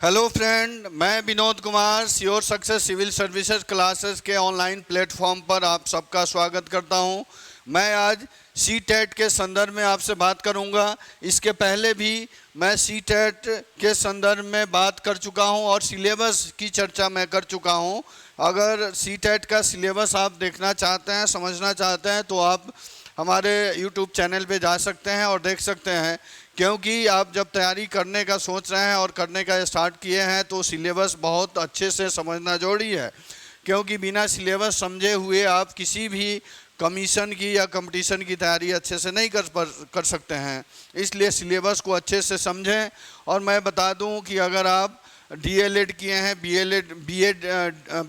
Hello friend, मैं Vinod Kumar sure success civil services classes के online platform पर आप सबका स्वागत करता हूं। मैं आज सी टेट के संदर्भ में आपसे बात करूंगा। इसके पहले भी मैं सी टेट के संदर्भ में बात कर चुका हूं और सिलेबस की चर्चा मैं कर चुका हूं। अगर सी टेट का सिलेबस आप देखना चाहते हैं, समझना चाहते हैं, तो आप हमारे यूट्यूब चैनल पे जा सकते हैं और देख सकते हैं। क्योंकि आप जब तैयारी करने का सोच रहे हैं और करने का स्टार्ट किए हैं तो सिलेबस बहुत अच्छे से समझना जरूरी है। क्योंकि बिना सिलेबस समझे हुए आप किसी भी कमीशन की या कंपटीशन की तैयारी अच्छे से नहीं कर सकते हैं। इसलिए सिलेबस को अच्छे से समझें। और मैं बता दूं कि अगर आप DLED किए हैं,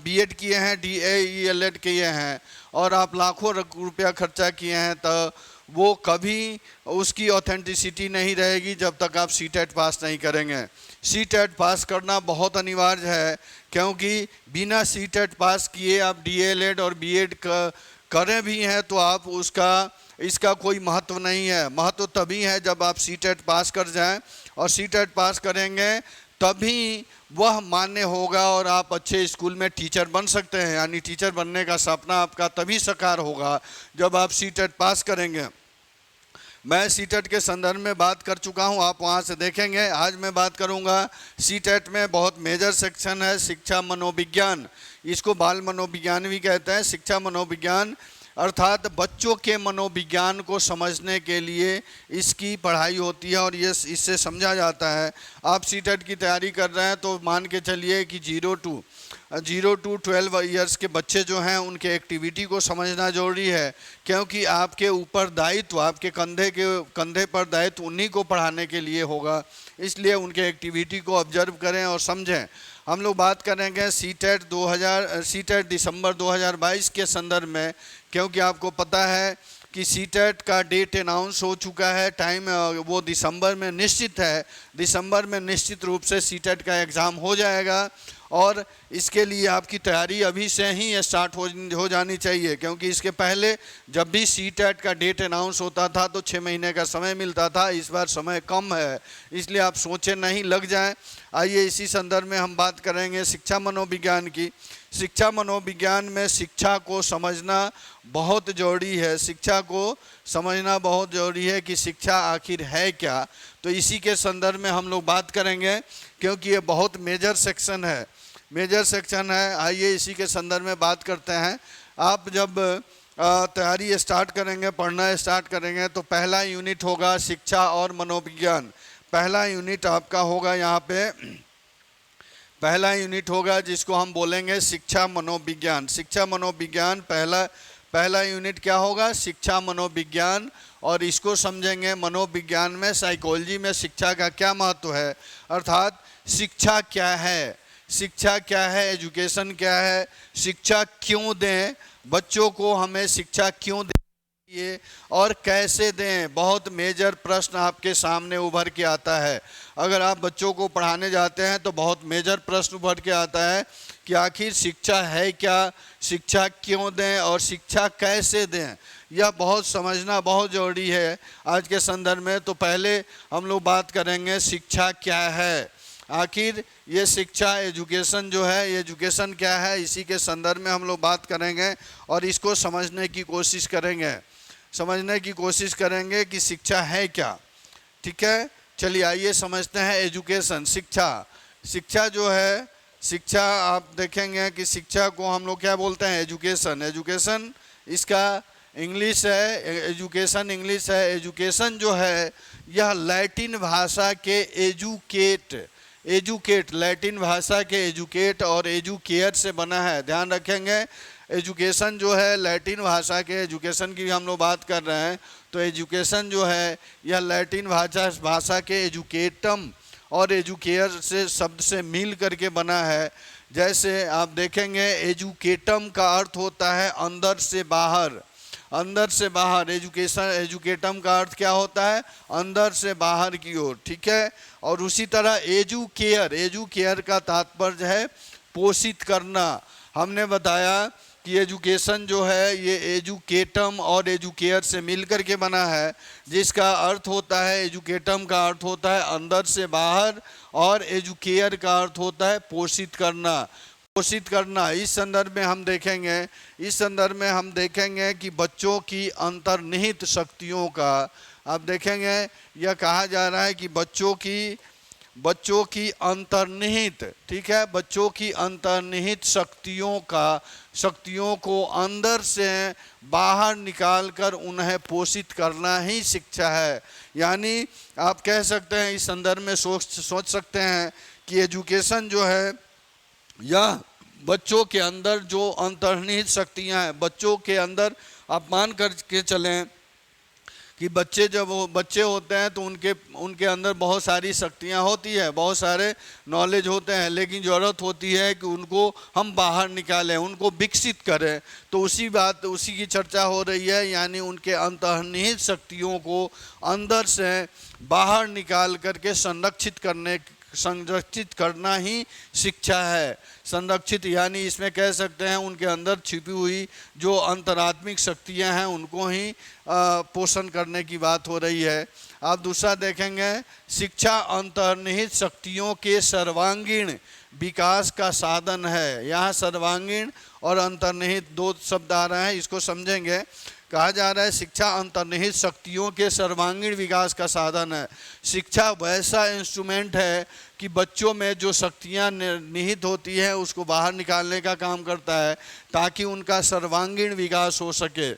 BEd किए हैं, DAELED किए हैं और आप लाखों रुपया खर्चा किए हैं, तो वो कभी उसकी ऑथेंटिसिटी नहीं रहेगी जब तक आप सी टेट पास नहीं करेंगे। सी टेट पास करना बहुत अनिवार्य है, क्योंकि बिना सी टेट पास किए आप DLED और BEd करें भी हैं तो आप इसका कोई महत्व नहीं है। महत्व तभी है जब आप सी टेट पास कर जाएं, और सी टेट पास करेंगे तभी वह मान्य होगा और आप अच्छे स्कूल में टीचर बन सकते हैं। यानी टीचर बनने का सपना आपका तभी साकार होगा जब आप सी टेट पास करेंगे। मैं सी टेट के संदर्भ में बात कर चुका हूं, आप वहां से देखेंगे। आज मैं बात करूंगा सी टेट में बहुत मेजर सेक्शन है शिक्षा मनोविज्ञान। इसको बाल मनोविज्ञान भी कहते हैं। शिक्षा मनोविज्ञान अर्थात बच्चों के मनोविज्ञान को समझने के लिए इसकी पढ़ाई होती है और ये इससे समझा जाता है। आप सी टेट की तैयारी कर रहे हैं तो मान के चलिए कि 0 to 12 ईयर्स के बच्चे जो हैं उनके एक्टिविटी को समझना जरूरी है। क्योंकि आपके ऊपर दायित्व, आपके कंधे पर दायित्व उन्हीं को पढ़ाने के लिए होगा। इसलिए उनके एक्टिविटी को ऑब्जर्व करें और समझें। हम लोग बात करेंगे सी टेट दिसंबर 2022 के संदर्भ में, क्योंकि आपको पता है कि सी टेट का डेट अनाउंस हो चुका है। टाइम वो दिसंबर में निश्चित है। दिसंबर में निश्चित रूप से सी टेट का एग्ज़ाम हो जाएगा और इसके लिए आपकी तैयारी अभी से ही स्टार्ट हो जानी चाहिए। क्योंकि इसके पहले जब भी सी टेट का डेट अनाउंस होता था तो 6 महीने का समय मिलता था। इस बार समय कम है, इसलिए आप सोचें नहीं, लग जाएं। आइए इसी संदर्भ में हम बात करेंगे शिक्षा मनोविज्ञान की। शिक्षा मनोविज्ञान में शिक्षा को समझना बहुत ज़रूरी है। शिक्षा को समझना बहुत ज़रूरी है कि शिक्षा आखिर है क्या। तो इसी के संदर्भ में हम लोग बात करेंगे, क्योंकि ये बहुत मेजर सेक्शन है। आइए इसी के संदर्भ में बात करते हैं। आप जब तैयारी स्टार्ट करेंगे, पढ़ना स्टार्ट करेंगे, तो पहला यूनिट होगा शिक्षा और मनोविज्ञान। पहला यूनिट आपका होगा यहाँ पे, पहला यूनिट होगा जिसको हम बोलेंगे शिक्षा मनोविज्ञान। शिक्षा मनोविज्ञान पहला यूनिट क्या होगा? शिक्षा मनोविज्ञान। और इसको समझेंगे मनोविज्ञान में, साइकोलॉजी में शिक्षा का क्या महत्व है, अर्थात शिक्षा क्या है, शिक्षा क्या है, एजुकेशन क्या है, शिक्षा क्यों दें, बच्चों को हमें शिक्षा क्यों दें और कैसे दें। बहुत मेजर प्रश्न आपके सामने उभर के आता है। अगर आप बच्चों को पढ़ाने जाते हैं तो बहुत मेजर प्रश्न उभर के आता है कि आखिर शिक्षा है क्या, शिक्षा क्यों दें और शिक्षा कैसे दें। यह बहुत समझना बहुत ज़रूरी है आज के संदर्भ में। तो पहले हम लोग बात करेंगे शिक्षा क्या है। आखिर ये शिक्षा, एजुकेशन जो है, ये एजुकेशन क्या है, इसी के संदर्भ में हम लोग बात करेंगे और इसको समझने की कोशिश करेंगे कि शिक्षा है क्या। ठीक है, चलिए आइए समझते हैं एजुकेशन। शिक्षा जो है, शिक्षा आप देखेंगे कि शिक्षा को हम लोग क्या बोलते हैं? एजुकेशन इसका इंग्लिश है, एजुकेशन इंग्लिश है। एजुकेशन जो है यह लैटिन भाषा के एजुकेट लैटिन भाषा के एजुकेट और एजुकेयर से बना है। ध्यान रखेंगे, एजुकेशन जो है लैटिन भाषा के, एजुकेशन की हम लोग बात कर रहे हैं, तो एजुकेशन जो है यह लैटिन भाषा के एजुकेटम और एजुकेयर से शब्द से मिल करके बना है। जैसे आप देखेंगे एजुकेटम का अर्थ होता है अंदर से बाहर, एजुकेटम का अर्थ क्या होता है? अंदर से बाहर की ओर। ठीक है, और उसी तरह एजुकेयर का तात्पर्य है पोषित करना। हमने बताया कि एजुकेशन जो है ये एजुकेटम और एजुकेयर से मिलकर के बना है, जिसका अर्थ होता है, एजुकेटम का अर्थ होता है अंदर से बाहर, और एजुकेयर का अर्थ होता है पोषित करना, पोषित करना। इस संदर्भ में हम देखेंगे कि बच्चों की अंतर्निहित शक्तियों का, आप देखेंगे यह कहा जा रहा है कि बच्चों की अंतर्निहित, ठीक है, बच्चों की अंतर्निहित शक्तियों को अंदर से बाहर निकालकर उन्हें पोषित करना ही शिक्षा है। यानी आप कह सकते हैं, इस संदर्भ में सोच सकते हैं कि एजुकेशन जो है यह बच्चों के अंदर जो अंतर्निहित शक्तियां हैं, बच्चों के अंदर आप मान करके चलें कि जब वो बच्चे होते हैं तो उनके अंदर बहुत सारी शक्तियां होती है, बहुत सारे नॉलेज होते हैं, लेकिन ज़रूरत होती है कि उनको हम बाहर निकालें, उनको विकसित करें। तो उसी की चर्चा हो रही है, यानी उनके अंतर्निहित शक्तियों को अंदर से बाहर निकाल करके संरक्षित करना ही शिक्षा है। संरक्षित यानी इसमें कह सकते हैं उनके अंदर छिपी हुई जो अंतरात्मिक शक्तियां हैं उनको ही पोषण करने की बात हो रही है। आप दूसरा देखेंगे, शिक्षा अंतर्निहित शक्तियों के सर्वांगीण विकास का साधन है। यहाँ सर्वांगीण और अंतर्निहित दो शब्द आ रहे हैं, इसको समझेंगे। कहा जा रहा है शिक्षा अंतर्निहित शक्तियों के सर्वांगीण विकास का साधन है। शिक्षा वैसा इंस्ट्रूमेंट है कि बच्चों में जो शक्तियां निहित होती हैं उसको बाहर निकालने का काम करता है, ताकि उनका सर्वांगीण विकास हो सके।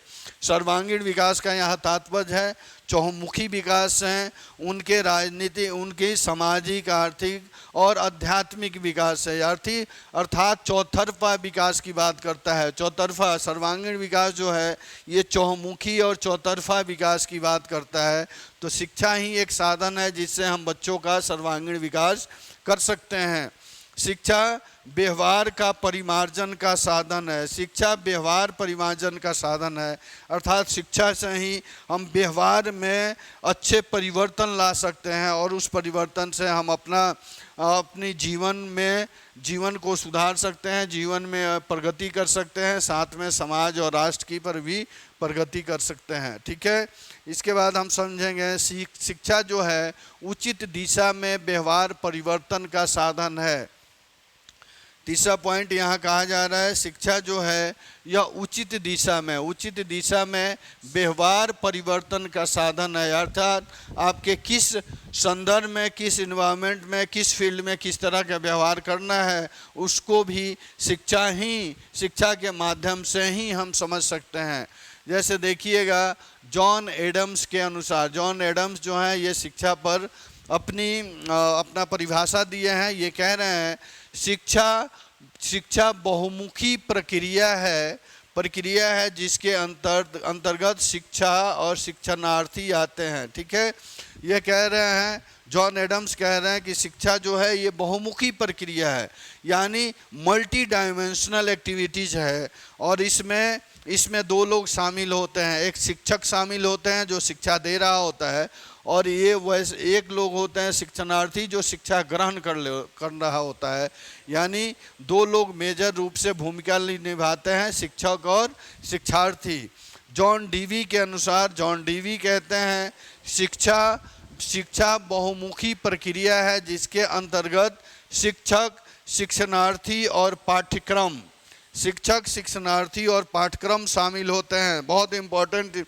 सर्वांगीण विकास का यहाँ तात्पर्य है चहुमुखी विकास है, उनके राजनीति, उनकी सामाजिक, आर्थिक और आध्यात्मिक विकास है। अर्थात चौतरफा विकास की बात करता है। चौतरफा सर्वांगीण विकास जो है ये चहुमुखी और चौतरफा विकास की बात करता है। तो शिक्षा ही एक साधन है जिससे हम बच्चों का सर्वांगीण विकास कर सकते हैं। शिक्षा व्यवहार का परिमार्जन का साधन है। शिक्षा व्यवहार परिमार्जन का साधन है, अर्थात शिक्षा से ही हम व्यवहार में अच्छे परिवर्तन ला सकते हैं और उस परिवर्तन से हम अपनी जीवन को सुधार सकते हैं, जीवन में प्रगति कर सकते हैं, साथ में समाज और राष्ट्र की पर भी प्रगति कर सकते हैं। ठीक है, इसके बाद हम समझेंगे शिक्षा जो है उचित दिशा में व्यवहार परिवर्तन का साधन है। तीसरा पॉइंट यहाँ कहा जा रहा है शिक्षा जो है यह उचित दिशा में व्यवहार परिवर्तन का साधन है। अर्थात आपके किस संदर्भ में, किस इन्वायरमेंट में, किस फील्ड में किस तरह का व्यवहार करना है उसको भी शिक्षा के माध्यम से ही हम समझ सकते हैं। जैसे देखिएगा जॉन एडम्स के अनुसार, जॉन एडम्स जो हैं ये शिक्षा पर अपना परिभाषा दिए हैं। ये कह रहे हैं शिक्षा बहुमुखी प्रक्रिया है जिसके अंतर्गत शिक्षा और शिक्षणार्थी आते हैं। ठीक है, ये कह रहे हैं, जॉन एडम्स कह रहे हैं कि शिक्षा जो है ये बहुमुखी प्रक्रिया है, यानी मल्टी डायमेंशनल एक्टिविटीज़ है। और इसमें दो लोग शामिल होते हैं, एक शिक्षक शामिल होते हैं जो शिक्षा दे रहा होता है, और ये वैसे एक लोग होते हैं शिक्षणार्थी जो शिक्षा ग्रहण कर रहा होता है। यानी दो लोग मेजर रूप से भूमिका निभाते हैं, शिक्षक और शिक्षार्थी। जॉन डीवी के अनुसार, जॉन डीवी कहते हैं शिक्षा बहुमुखी प्रक्रिया है जिसके अंतर्गत शिक्षक, शिक्षणार्थी और पाठ्यक्रम शामिल होते हैं। बहुत इम्पोर्टेंट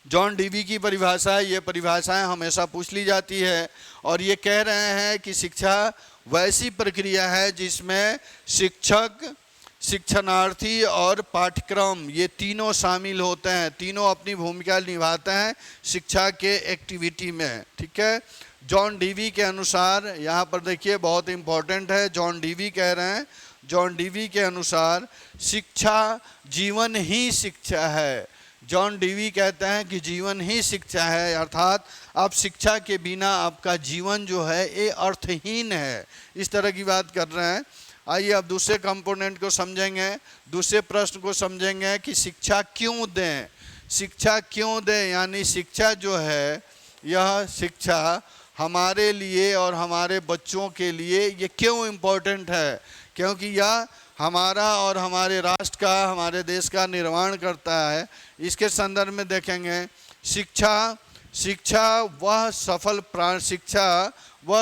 जॉन डीवी की परिभाषा है। ये परिभाषाएं हमेशा पूछ ली जाती है, और ये कह रहे हैं कि शिक्षा वैसी प्रक्रिया है जिसमें शिक्षक, शिक्षणार्थी और पाठ्यक्रम ये तीनों शामिल होते हैं, तीनों अपनी भूमिका निभाते हैं शिक्षा के एक्टिविटी में। ठीक है, जॉन डीवी के अनुसार, यहाँ पर देखिए बहुत इम्पोर्टेंट है, जॉन डीवी कह रहे हैं, जॉन डीवी के अनुसार शिक्षा जीवन ही शिक्षा है। जॉन डीवी कहते हैं कि जीवन ही शिक्षा है, अर्थात आप शिक्षा के बिना आपका जीवन जो है ये अर्थहीन है, इस तरह की बात कर रहे हैं। आइए अब दूसरे कंपोनेंट को समझेंगे, दूसरे प्रश्न को समझेंगे कि शिक्षा क्यों दें। शिक्षा क्यों दें, यानी शिक्षा जो है यह शिक्षा हमारे लिए और हमारे बच्चों के लिए ये क्यों इम्पोर्टेंट है, क्योंकि यह हमारा और हमारे राष्ट्र का, हमारे देश का निर्माण करता है। इसके संदर्भ में देखेंगे शिक्षा वह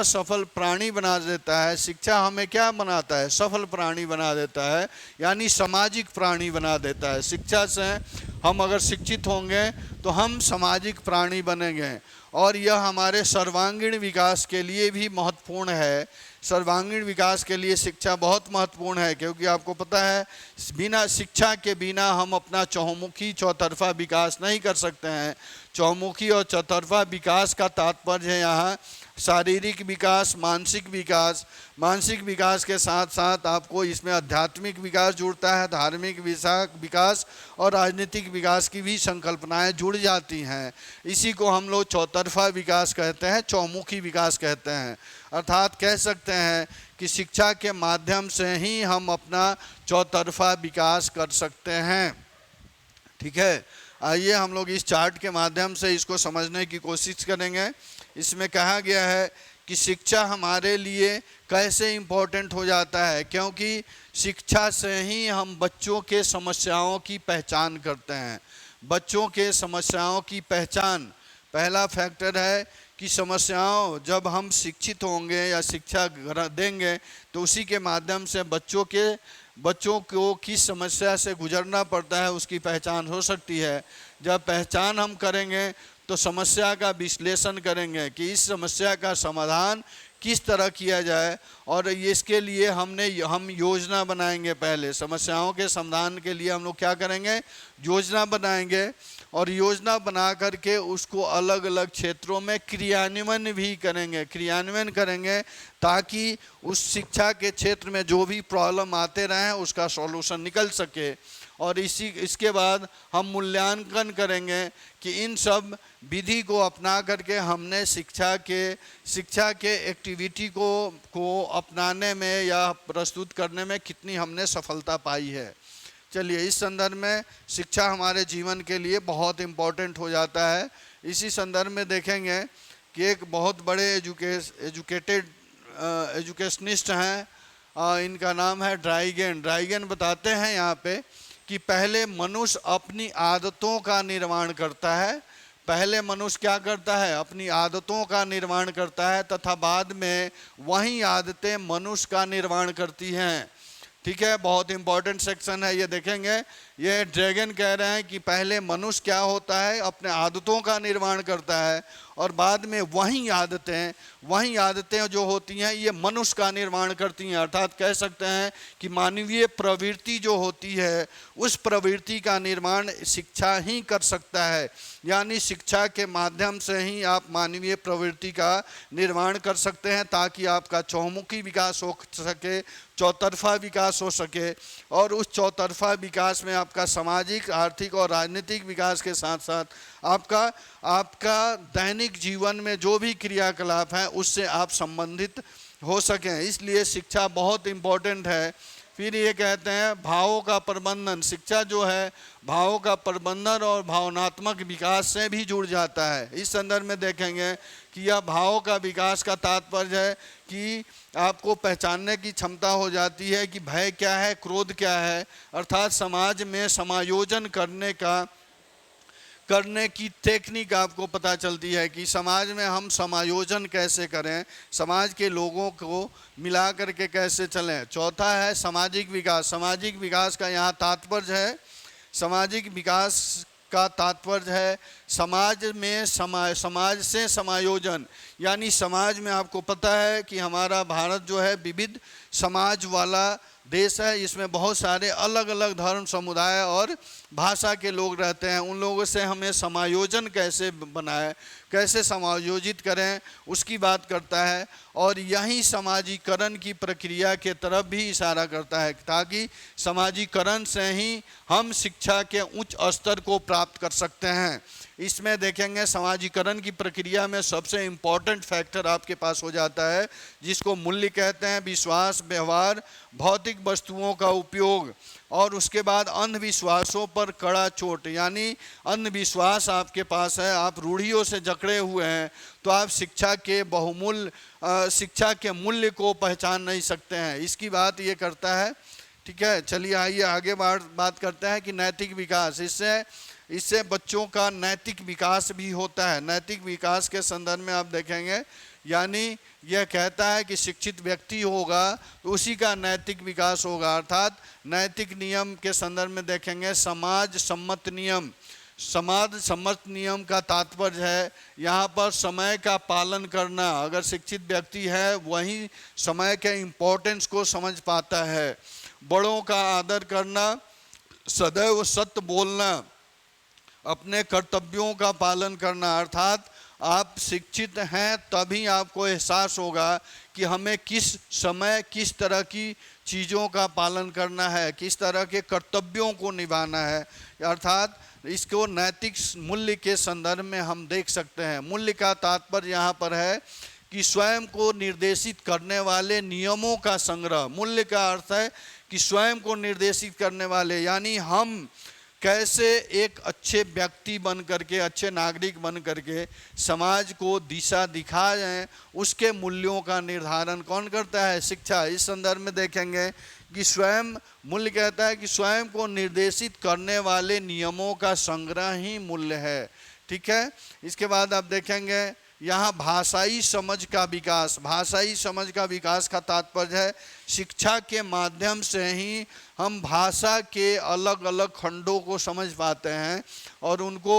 सफल प्राणी बना देता है। शिक्षा हमें क्या बनाता है? सफल प्राणी बना देता है, यानी सामाजिक प्राणी बना देता है। शिक्षा से हम अगर शिक्षित होंगे तो हम सामाजिक प्राणी बनेंगे, और यह हमारे सर्वांगीण विकास के लिए भी महत्वपूर्ण है। सर्वांगीण विकास के लिए शिक्षा बहुत महत्वपूर्ण है, क्योंकि आपको पता है बिना शिक्षा के बिना हम अपना चहुमुखी चौतरफा विकास नहीं कर सकते हैं। चौमुखी और चौतरफा विकास का तात्पर्य है यहाँ शारीरिक विकास, मानसिक विकास के साथ साथ आपको इसमें आध्यात्मिक विकास जुड़ता है, धार्मिक विकास और राजनीतिक विकास की भी संकल्पनाएं जुड़ जाती हैं। इसी को हम लोग चौतरफा विकास कहते हैं, चौमुखी विकास कहते हैं। अर्थात कह सकते हैं कि शिक्षा के माध्यम से ही हम अपना चौतरफा विकास कर सकते हैं। ठीक है, आइए हम लोग इस चार्ट के माध्यम से इसको समझने की कोशिश करेंगे। इसमें कहा गया है कि शिक्षा हमारे लिए कैसे इम्पोर्टेंट हो जाता है, क्योंकि शिक्षा से ही हम बच्चों के समस्याओं की पहचान करते हैं। बच्चों के समस्याओं की पहचान पहला फैक्टर है कि समस्याओं जब हम शिक्षित होंगे या शिक्षा देंगे तो उसी के माध्यम से बच्चों को किस समस्या से गुजरना पड़ता है उसकी पहचान हो सकती है। जब पहचान हम करेंगे तो समस्या का विश्लेषण करेंगे कि इस समस्या का समाधान किस तरह किया जाए, और इसके लिए हम योजना बनाएंगे। पहले समस्याओं के समाधान के लिए हम लोग क्या करेंगे? योजना बनाएंगे, और योजना बना करके उसको अलग अलग क्षेत्रों में क्रियान्वयन करेंगे ताकि उस शिक्षा के क्षेत्र में जो भी प्रॉब्लम आते रहें उसका सॉल्यूशन निकल सके। और इसके बाद हम मूल्यांकन करेंगे कि इन सब विधि को अपना करके हमने शिक्षा के एक्टिविटी को अपनाने में या प्रस्तुत करने में कितनी हमने सफलता पाई है। चलिए, इस संदर्भ में शिक्षा हमारे जीवन के लिए बहुत इम्पोर्टेंट हो जाता है। इसी संदर्भ में देखेंगे कि एक बहुत बड़े एजुकेशनिस्ट हैं, इनका नाम है ड्राइगन बताते हैं यहाँ पे कि पहले मनुष्य अपनी आदतों का निर्माण करता है। पहले मनुष्य क्या करता है? अपनी आदतों का निर्माण करता है, तथा बाद में वही आदतें मनुष्य का निर्माण करती हैं। ठीक है, बहुत इंपॉर्टेंट सेक्शन है ये, देखेंगे। ये ड्रैगन कह रहे हैं कि पहले मनुष्य क्या होता है? अपने आदतों का निर्माण करता है, और बाद में वही आदतें जो होती हैं ये मनुष्य का निर्माण करती हैं। अर्थात कह सकते हैं कि मानवीय प्रवृत्ति जो होती है उस प्रवृत्ति का निर्माण शिक्षा ही कर सकता है। यानी शिक्षा के माध्यम से ही आप मानवीय प्रवृत्ति का निर्माण कर सकते हैं, ताकि आपका चहुमुखी विकास हो सके, चौतरफा विकास हो सके, और उस चौतरफा विकास में आपका सामाजिक, आर्थिक और राजनीतिक विकास के साथ साथ आपका दैनिक जीवन में जो भी क्रियाकलाप हैं उससे आप संबंधित हो सकें। इसलिए शिक्षा बहुत इम्पोर्टेंट है। फिर ये कहते हैं भावों का प्रबंधन। शिक्षा जो है भावों का प्रबंधन और भावनात्मक विकास से भी जुड़ जाता है। इस संदर्भ में देखेंगे कि यह भावों का विकास का तात्पर्य है कि आपको पहचानने की क्षमता हो जाती है कि भय क्या है, क्रोध क्या है। अर्थात समाज में समायोजन करने की टेक्निक आपको पता चलती है कि समाज में हम समायोजन कैसे करें, समाज के लोगों को मिला करके कैसे चलें। चौथा है सामाजिक विकास। सामाजिक विकास का यहाँ तात्पर्य है, सामाजिक विकास का तात्पर्य है समाज से समायोजन। यानी समाज में आपको पता है कि हमारा भारत जो है विविध समाज वाला देश है। इसमें बहुत सारे अलग अलग धर्म, समुदाय और भाषा के लोग रहते हैं। उन लोगों से हमें समायोजन कैसे बनाएं, कैसे समायोजित करें, उसकी बात करता है। और यही समाजीकरण की प्रक्रिया के तरफ भी इशारा करता है, ताकि समाजीकरण से ही हम शिक्षा के उच्च स्तर को प्राप्त कर सकते हैं। इसमें देखेंगे समाजीकरण की प्रक्रिया में सबसे इम्पॉर्टेंट फैक्टर आपके पास हो जाता है जिसको मूल्य कहते हैं, विश्वास, व्यवहार, भौतिक वस्तुओं का उपयोग, और उसके बाद अंधविश्वासों पर कड़ा चोट। यानी अंधविश्वास आपके पास है, आप रूढ़ियों से जकड़े हुए हैं, तो आप शिक्षा के मूल्य को पहचान नहीं सकते हैं। इसकी बात ये करता है ठीक है, चलिए आइए आगे बात करते हैं कि नैतिक विकास, इससे बच्चों का नैतिक विकास भी होता है। नैतिक विकास के संदर्भ में आप देखेंगे, यानी यह कहता है कि शिक्षित व्यक्ति होगा तो उसी का नैतिक विकास होगा। अर्थात नैतिक नियम के संदर्भ में देखेंगे समाज सम्मत नियम। समाज सम्मत नियम का तात्पर्य है यहाँ पर समय का पालन करना। अगर शिक्षित व्यक्ति है वही समय के इम्पोर्टेंस को समझ पाता है। बड़ों का आदर करना, सदैव सत्य बोलना, अपने कर्तव्यों का पालन करना। अर्थात आप शिक्षित हैं तभी आपको एहसास होगा कि हमें किस समय किस तरह की चीज़ों का पालन करना है, किस तरह के कर्तव्यों को निभाना है। अर्थात इसको नैतिक मूल्य के संदर्भ में हम देख सकते हैं। मूल्य का तात्पर्य यहाँ पर है कि स्वयं को निर्देशित करने वाले नियमों का संग्रह। मूल्य का अर्थ है कि स्वयं को निर्देशित करने वाले, यानी हम कैसे एक अच्छे व्यक्ति बन करके, अच्छे नागरिक बन करके समाज को दिशा दिखाएं, उसके मूल्यों का निर्धारण कौन करता है? शिक्षा। इस संदर्भ में देखेंगे कि स्वयं, मूल्य कहता है कि स्वयं को निर्देशित करने वाले नियमों का संग्रह ही मूल्य है। ठीक है, इसके बाद आप देखेंगे यहाँ भाषाई समझ का विकास। भाषाई समझ का विकास का तात्पर्य है शिक्षा के माध्यम से ही हम भाषा के अलग अलग खंडों को समझ पाते हैं और उनको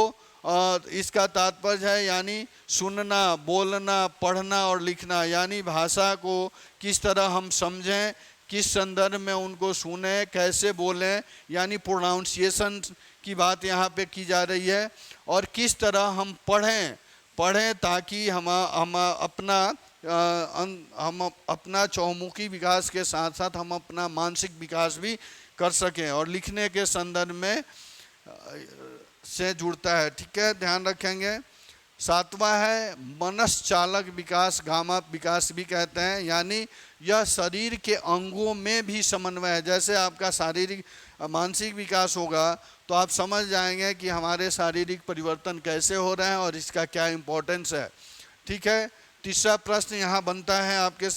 इसका तात्पर्य है यानी सुनना, बोलना, पढ़ना और लिखना, यानी भाषा को किस तरह हम समझें, किस संदर्भ में उनको सुने, कैसे बोलें, यानी प्रोनाउंसिएशन की बात यहाँ पे की जा रही है। और किस तरह हम पढ़ें ताकि हम अपना चौमुखी विकास के साथ साथ हम अपना मानसिक विकास भी कर सकें। और लिखने के संदर्भ में से जुड़ता है। ठीक है, ध्यान रखेंगे। सातवां है मनसचालक विकास, गामा विकास भी कहते हैं, यानी यह शरीर के अंगों में भी समन्वय है। जैसे आपका शारीरिक मानसिक विकास होगा तो आप समझ जाएंगे कि हमारे शारीरिक परिवर्तन कैसे हो रहे हैं और इसका क्या इम्पोर्टेंस है। ठीक है, तीसरा प्रश्न यहाँ बनता है आपके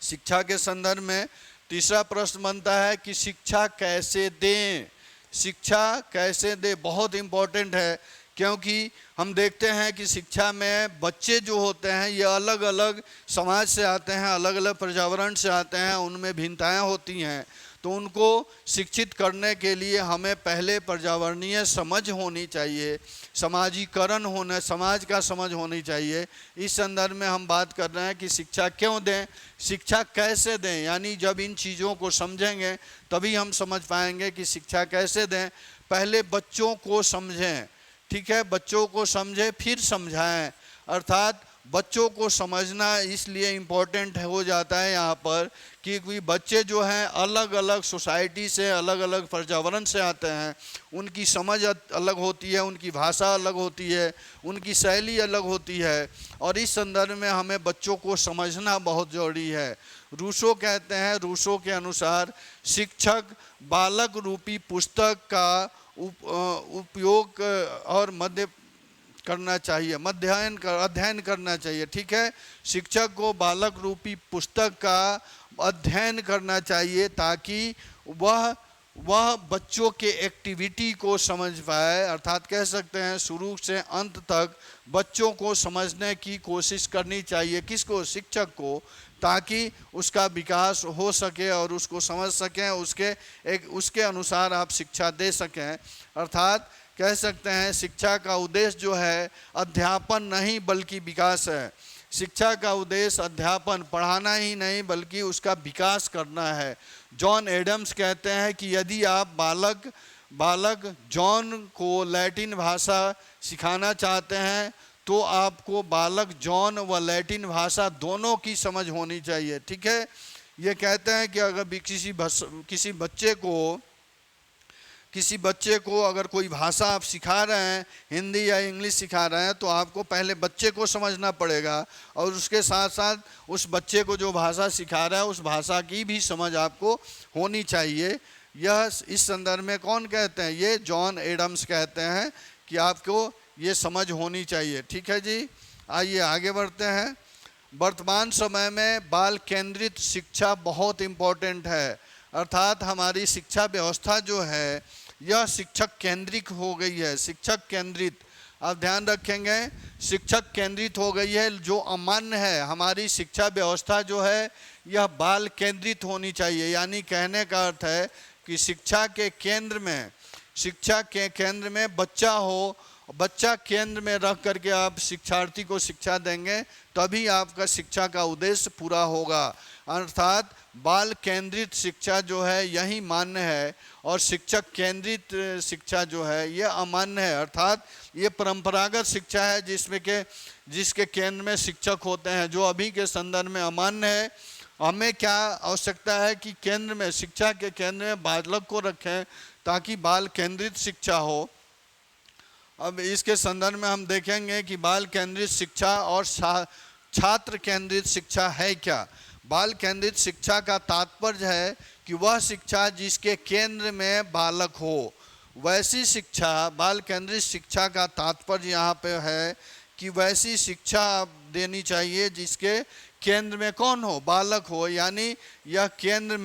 शिक्षा के संदर्भ में। तीसरा प्रश्न बनता है कि शिक्षा कैसे दें। शिक्षा कैसे दें बहुत इम्पोर्टेंट है, क्योंकि हम देखते हैं कि शिक्षा में बच्चे जो होते हैं ये अलग अलग समाज से आते हैं, अलग अलग पर्यावरण से आते हैं, उनमें भिन्नताएं होती हैं। तो उनको शिक्षित करने के लिए हमें पहले पर्यावरणीय समझ होनी चाहिए, समाजीकरण होना, समाज का समझ होनी चाहिए। इस संदर्भ में हम बात कर रहे हैं कि शिक्षा क्यों दें, शिक्षा कैसे दें, यानी जब इन चीज़ों को समझेंगे तभी हम समझ पाएंगे कि शिक्षा कैसे दें। पहले बच्चों को समझें। ठीक है, बच्चों को समझें फिर समझाएं। अर्थात बच्चों को समझना इसलिए इम्पोर्टेंट हो जाता है यहाँ पर कि बच्चे जो हैं अलग अलग सोसाइटी से, अलग अलग पर्यावरण से आते हैं, उनकी समझ अलग होती है, उनकी भाषा अलग होती है, उनकी शैली अलग होती है। और इस संदर्भ में हमें बच्चों को समझना बहुत ज़रूरी है। रूसो कहते हैं, रूसो के अनुसार शिक्षक बालक रूपी पुस्तक का उपयोग और अध्ययन करना चाहिए। ठीक है, शिक्षक को बालक रूपी पुस्तक का अध्ययन करना चाहिए ताकि वह बच्चों के एक्टिविटी को समझ पाए। अर्थात कह सकते हैं शुरू से अंत तक बच्चों को समझने की कोशिश करनी चाहिए। किसको? शिक्षक को, ताकि उसका विकास हो सके और उसको समझ सकें, उसके अनुसार आप शिक्षा दे सकें। अर्थात कह सकते हैं शिक्षा का उद्देश्य जो है अध्यापन नहीं बल्कि विकास है। शिक्षा का उद्देश्य अध्यापन, पढ़ाना ही नहीं बल्कि उसका विकास करना है। जॉन एडम्स कहते हैं कि यदि आप बालक जॉन को लैटिन भाषा सिखाना चाहते हैं तो आपको बालक जॉन व लैटिन भाषा दोनों की समझ होनी चाहिए। ठीक है, ये कहते हैं कि अगर किसी बच्चे को अगर कोई भाषा आप सिखा रहे हैं, हिंदी या इंग्लिश सिखा रहे हैं, तो आपको पहले बच्चे को समझना पड़ेगा और उसके साथ साथ उस बच्चे को जो भाषा सिखा रहा है उस भाषा की भी समझ आपको होनी चाहिए। यह इस संदर्भ में कौन कहते हैं? ये जॉन एडम्स कहते हैं कि आपको ये समझ होनी चाहिए। ठीक है जी, आइए आगे बढ़ते हैं। वर्तमान समय में बाल केंद्रित शिक्षा बहुत इम्पोर्टेंट है। अर्थात हमारी शिक्षा व्यवस्था जो है यह शिक्षक केंद्रित हो गई है। शिक्षक केंद्रित, आप ध्यान रखेंगे, शिक्षक केंद्रित हो गई है, जो अमान्य है। हमारी शिक्षा व्यवस्था जो है यह बाल केंद्रित होनी चाहिए। यानी कहने का अर्थ है कि शिक्षा के केंद्र में बच्चा हो, बच्चा केंद्र में रख करके आप शिक्षार्थी को शिक्षा देंगे, तभी आपका शिक्षा का उद्देश्य पूरा होगा। अर्थात बाल केंद्रित शिक्षा जो है यही मान्य है, और शिक्षक केंद्रित शिक्षा जो है यह अमान्य है। अर्थात ये परंपरागत शिक्षा है जिसके केंद्र में शिक्षक होते हैं, जो अभी के संदर्भ में अमान्य है। हमें क्या आवश्यकता है कि केंद्र में, शिक्षा के केंद्र में बालक को रखें ताकि बाल केंद्रित शिक्षा हो। अब इसके संदर्भ में हम देखेंगे कि बाल केंद्रित शिक्षा और छात्र केंद्रित शिक्षा है क्या। बाल केंद्रित शिक्षा का तात्पर्य है कि वह शिक्षा जिसके केंद्र में बालक हो, वैसी शिक्षा, बाल केंद्रित शिक्षा का तात्पर्य यहाँ पे है कि वैसी शिक्षा देनी चाहिए जिसके केंद्र में कौन हो, बालक हो। यानी यह केंद्र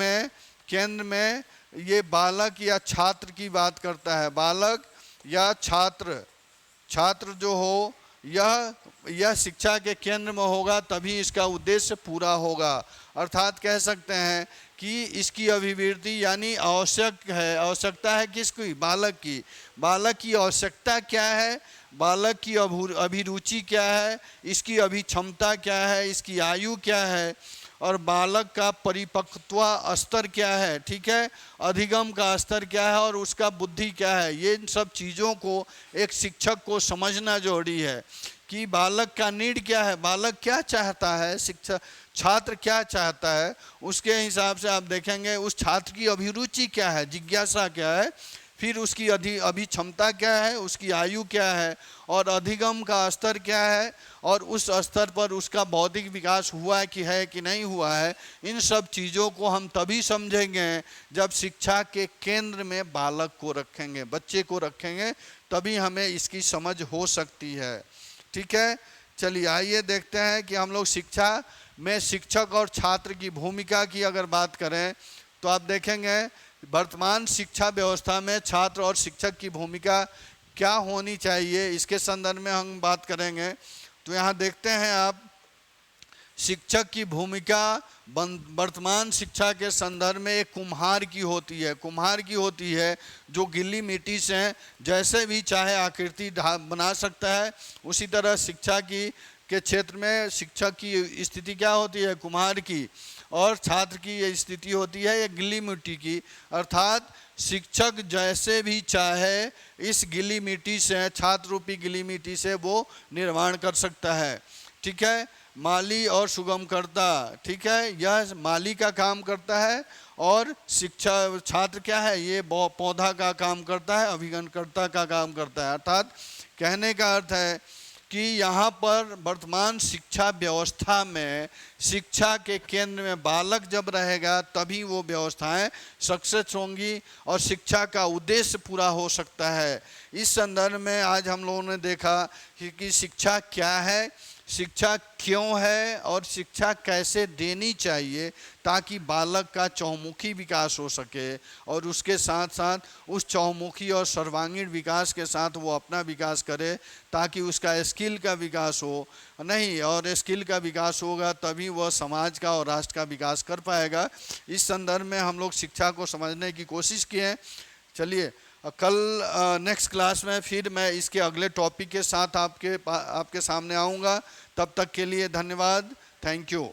में ये बालक या छात्र की बात करता है। बालक या छात्र जो हो यह शिक्षा के केंद्र में होगा, तभी इसका उद्देश्य पूरा होगा। अर्थात कह सकते हैं कि इसकी अभिवृद्धि यानी आवश्यकता है किसकी, बालक की आवश्यकता क्या है, बालक की अभिरुचि क्या है, इसकी अभिक्षमता क्या है, इसकी आयु क्या है, और बालक का परिपक्वता स्तर क्या है, ठीक है, अधिगम का स्तर क्या है, और उसका बुद्धि क्या है। ये सब चीज़ों को एक शिक्षक को समझना जरूरी है कि बालक का नीड क्या है, बालक क्या चाहता है, छात्र क्या चाहता है। उसके हिसाब से आप देखेंगे उस छात्र की अभिरुचि क्या है, जिज्ञासा क्या है, फिर उसकी अभिक्षमता क्या है, उसकी आयु क्या है, और अधिगम का स्तर क्या है, और उस स्तर पर उसका बौद्धिक विकास हुआ है कि नहीं हुआ है। इन सब चीज़ों को हम तभी समझेंगे जब शिक्षा के केंद्र में बालक को रखेंगे, बच्चे को रखेंगे, तभी हमें इसकी समझ हो सकती है। ठीक है, चलिए आइए देखते हैं कि हम लोग शिक्षा में शिक्षक और छात्र की भूमिका की अगर बात करें तो आप देखेंगे वर्तमान शिक्षा व्यवस्था में छात्र और शिक्षक की भूमिका क्या होनी चाहिए, इसके संदर्भ में हम बात करेंगे। तो यहाँ देखते हैं आप, शिक्षक की भूमिका वर्तमान शिक्षा के संदर्भ में एक कुम्हार की होती है जो गीली मिट्टी से जैसे भी चाहे आकृति बना सकता है। उसी तरह शिक्षा के क्षेत्र में शिक्षक की स्थिति क्या होती है, कुम्हार की, और छात्र की ये स्थिति होती है एक गीली मिट्टी की। अर्थात शिक्षक जैसे भी चाहे इस गीली मिट्टी से, छात्र रूपी गीली मिट्टी से वो निर्माण कर सकता है। ठीक है, माली और सुगमकर्ता, ठीक है, यह माली का काम करता है, और छात्र क्या है, ये पौधा का काम करता है, अभिगमनकर्ता का काम करता है। अर्थात कहने का अर्थ है कि यहाँ पर वर्तमान शिक्षा व्यवस्था में शिक्षा के केंद्र में बालक जब रहेगा तभी वो व्यवस्थाएं सक्सेस होंगी और शिक्षा का उद्देश्य पूरा हो सकता है। इस संदर्भ में आज हम लोगों ने देखा कि शिक्षा क्या है, शिक्षा क्यों है, और शिक्षा कैसे देनी चाहिए ताकि बालक का चहुमुखी विकास हो सके, और उसके साथ साथ उस चहुमुखी और सर्वांगीण विकास के साथ वो अपना विकास करे ताकि उसका स्किल का विकास हो नहीं, और स्किल का विकास होगा तभी वह समाज का और राष्ट्र का विकास कर पाएगा। इस संदर्भ में हम लोग शिक्षा को समझने की कोशिश किए। चलिए कल नेक्स्ट क्लास में फिर मैं इसके अगले टॉपिक के साथ आपके सामने आऊँगा। तब तक के लिए धन्यवाद, थैंक यू।